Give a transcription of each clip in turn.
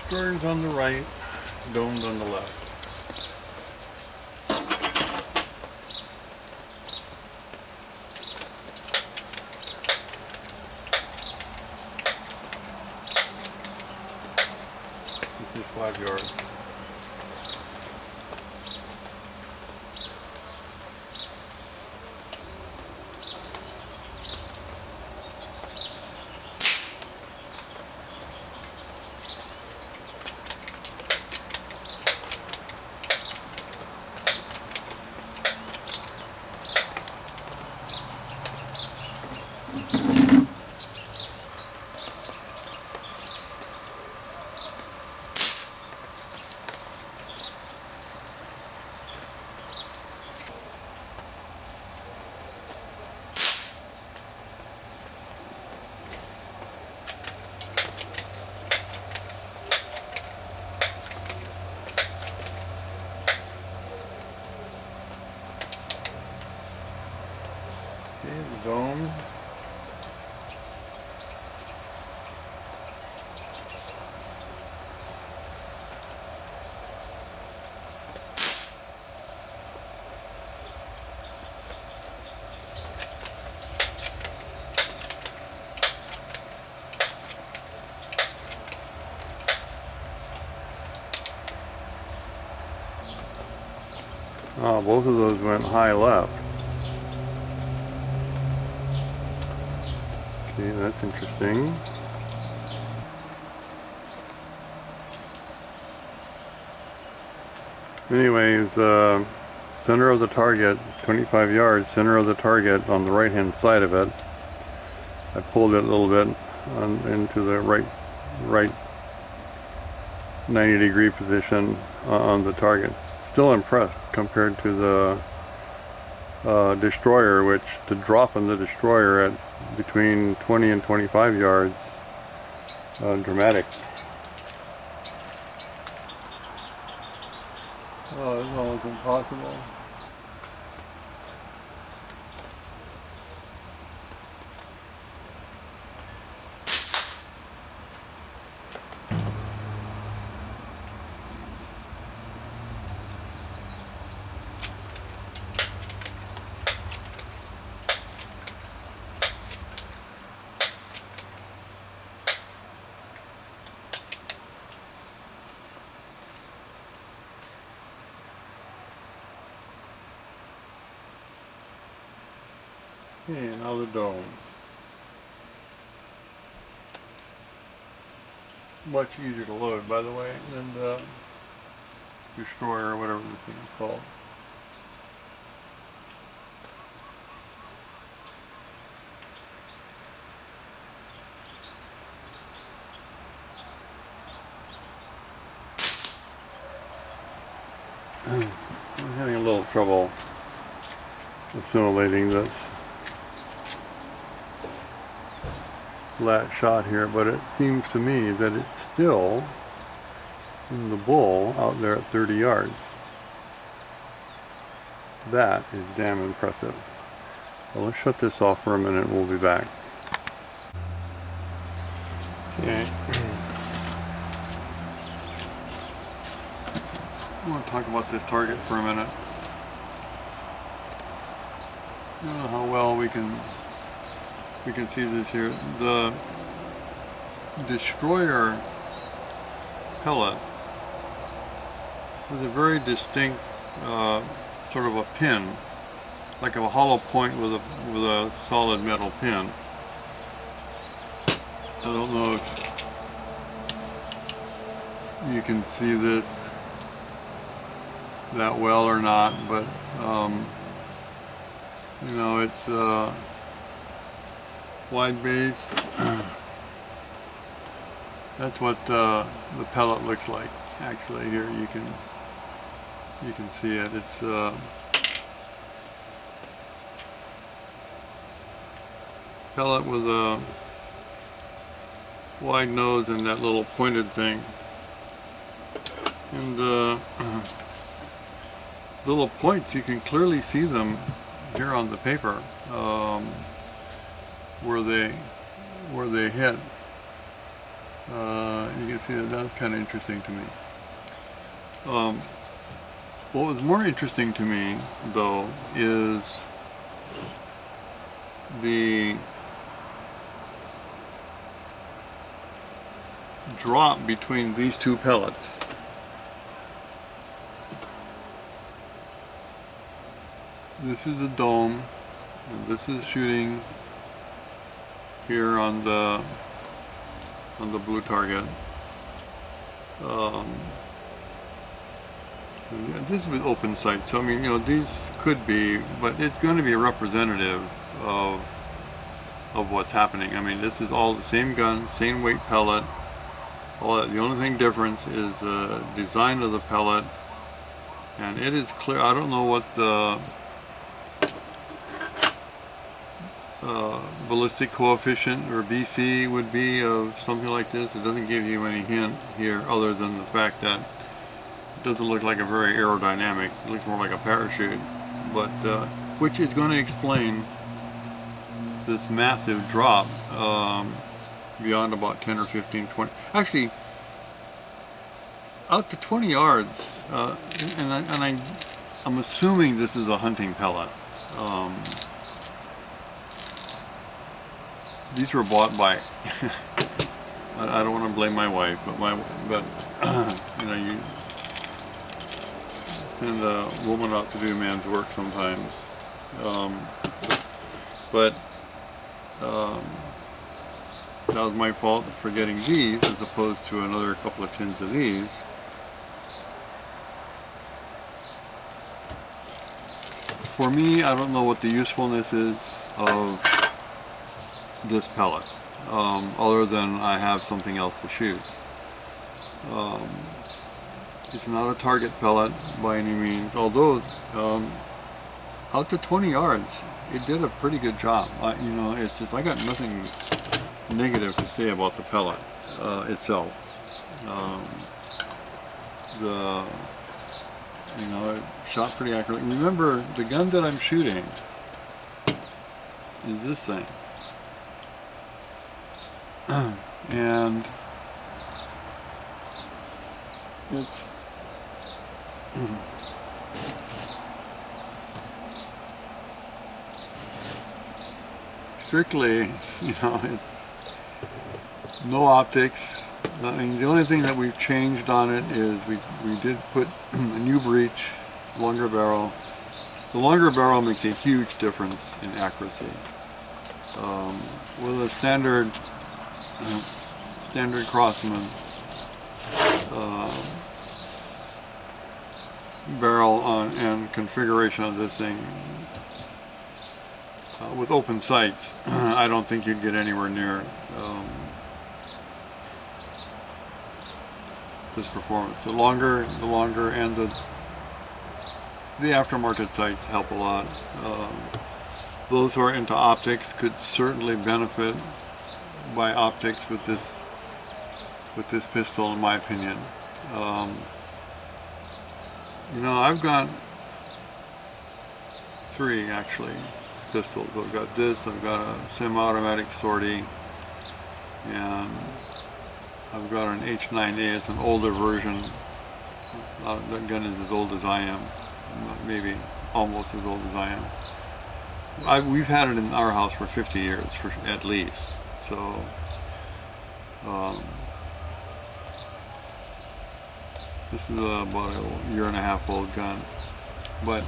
Destroyer's on the right, domed on the left. This is 5 yards. Okay, the dome. Both of those went high left. Okay, that's interesting. Anyways, center of the target, 25 yards, center of the target on the right hand side of it. I pulled it a little bit into the right 90-degree position on the target. Still impressed compared to the Destroyer, which the drop in the Destroyer at between 20 and 25 yards, dramatic. Oh, it's almost impossible. Okay, now the dome. Much easier to load, by the way, than the Destroyer or whatever this thing is called. I'm having a little trouble assimilating this lat shot here, but it seems to me that it's still in the bull out there at 30 yards. That is damn impressive. Well, let's shut this off for a minute and we'll be back. Okay. I want to talk about this target for a minute. I don't know how well we can see this here. The Destroyer Pellet with a very distinct sort of a pin, like a hollow point with a solid metal pin. I don't know if you can see this that well or not, but you know, it's wide base. That's what the pellet looks like. Actually, here you can see it. It's pellet with a wide nose and that little pointed thing. And the little points, you can clearly see them here on the paper, where they hit. You can see that was kind of interesting to me. What was more interesting to me, though, is the drop between these two pellets. This is the dome, and this is shooting here on the blue target. This is with open sight, so I mean, you know, these could be, but it's going to be representative of what's happening. I mean, this is all the same gun, same weight pellet. All that. The only thing difference is the design of the pellet, and it is clear. I don't know what the ballistic coefficient or BC would be of something like this. It doesn't give you any hint here other than the fact that it doesn't look like a very aerodynamic. It looks more like a parachute, but which is going to explain this massive drop beyond about 10 or 15, 20. Actually, out to 20 yards, I'm assuming this is a hunting pellet. These were bought by, I don't want to blame my wife, but you know, you send a woman out to do man's work sometimes. That was my fault for getting these as opposed to another couple of tins of these. For me, I don't know what the usefulness is of this pellet, other than I have something else to shoot. It's not a target pellet by any means, although out to 20 yards, it did a pretty good job. You know, it's just, I got nothing negative to say about the pellet itself. You know, it shot pretty accurately. Remember, the gun that I'm shooting is this thing. And it's strictly, you know, it's no optics. I mean, the only thing that we've changed on it is we did put a new breech, longer barrel. The longer barrel makes a huge difference in accuracy. With a standard Crossman barrel and configuration of this thing, with open sights, I don't think you'd get anywhere near this performance. The longer and the aftermarket sights help a lot. Those who are into optics could certainly benefit by optics with this pistol, in my opinion. You know, I've got 3 actually pistols. I've got this, I've got a semi-automatic sortie, and I've got an H9A. It's an older version. That gun is as old as I am, maybe almost as old as I am. We've had it in our house for 50 years, at least. So, this is about a 1.5 year old gun. But,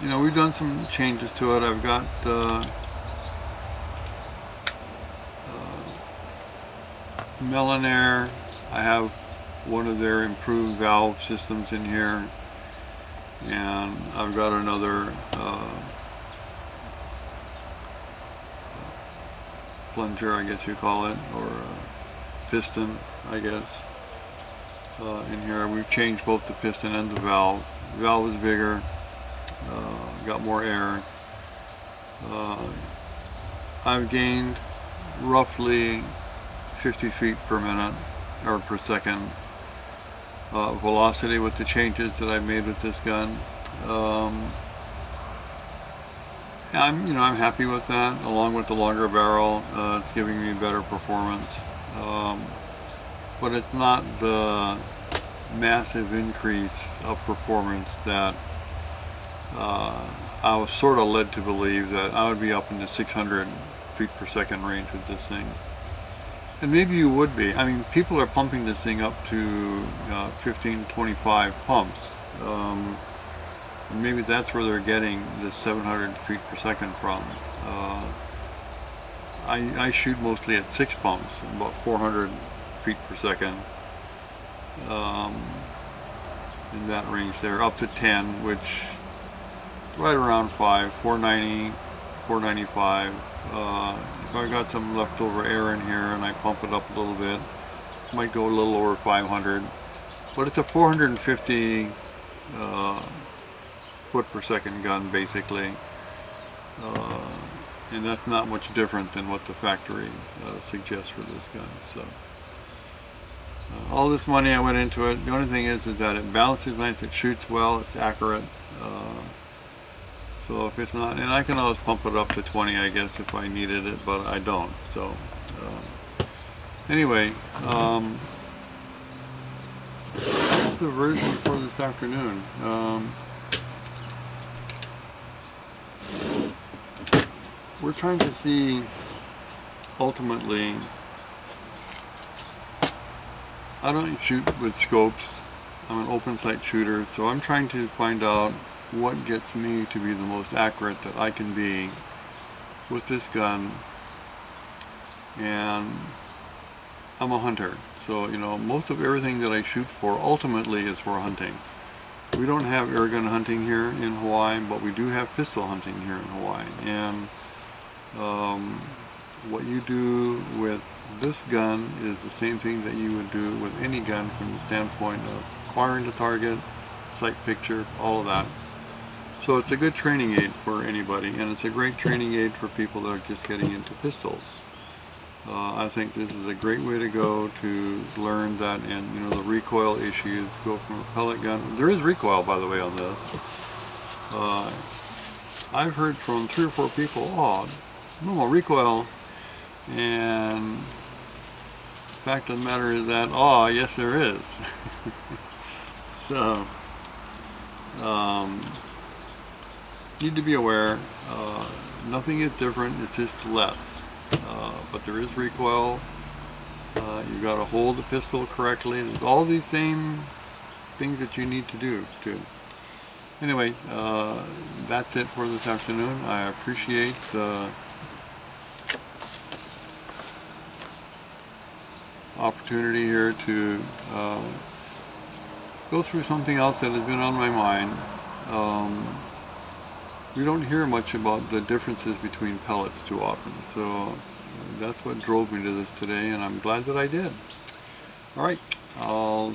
you know, we've done some changes to it. I've got Melanair. I have one of their improved valve systems in here, and I've got another plunger, I guess you call it, or piston, I guess, in here. We've changed both the piston and the valve. The valve is bigger, got more air. I've gained roughly 50 feet per minute, or per second, velocity with the changes that I made with this gun. I'm happy with that. Along with the longer barrel, it's giving me better performance. Um, but it's not the massive increase of performance that I was sort of led to believe that I would be up in the 600 feet per second range with this thing. And maybe you would be. I mean, people are pumping this thing up to 15, 25 pumps. And maybe that's where they're getting the 700 feet per second from. I shoot mostly at 6 pumps, about 400 feet per second. Um, in that range there, up to 10, which right around 5, 490, 495. If I got some leftover air in here and I pump it up a little bit, might go a little over 500. But it's a 450 foot per second gun basically. And that's not much different than what the factory suggests for this gun. So all this money I went into it. The only thing is that it balances nice, it shoots well, it's accurate. So if it's not, and I can always pump it up to 20 I guess if I needed it, but I don't. So anyway, that's the version for this afternoon. We're trying to see, ultimately, I don't shoot with scopes. I'm an open sight shooter, so I'm trying to find out what gets me to be the most accurate that I can be with this gun. And I'm a hunter, so most of everything that I shoot for ultimately is for hunting. We don't have airgun hunting here in Hawaii, but we do have pistol hunting here in Hawaii. And what you do with this gun is the same thing that you would do with any gun from the standpoint of acquiring the target, sight picture, all of that. So it's a good training aid for anybody, and it's a great training aid for people that are just getting into pistols. I think this is a great way to go to learn that, and the recoil issues, go from a pellet gun. There is recoil, by the way, on this. I've heard from 3 or 4 people, no more recoil, and the fact of the matter is that, yes there is. So, need to be aware, nothing is different, it's just less. But there is recoil, you got to hold the pistol correctly, there's all these same things that you need to do too. Anyway, that's it for this afternoon. I appreciate the opportunity here to go through something else that has been on my mind. We don't hear much about the differences between pellets too often, so that's what drove me to this today, and I'm glad that I did. Alright, I'll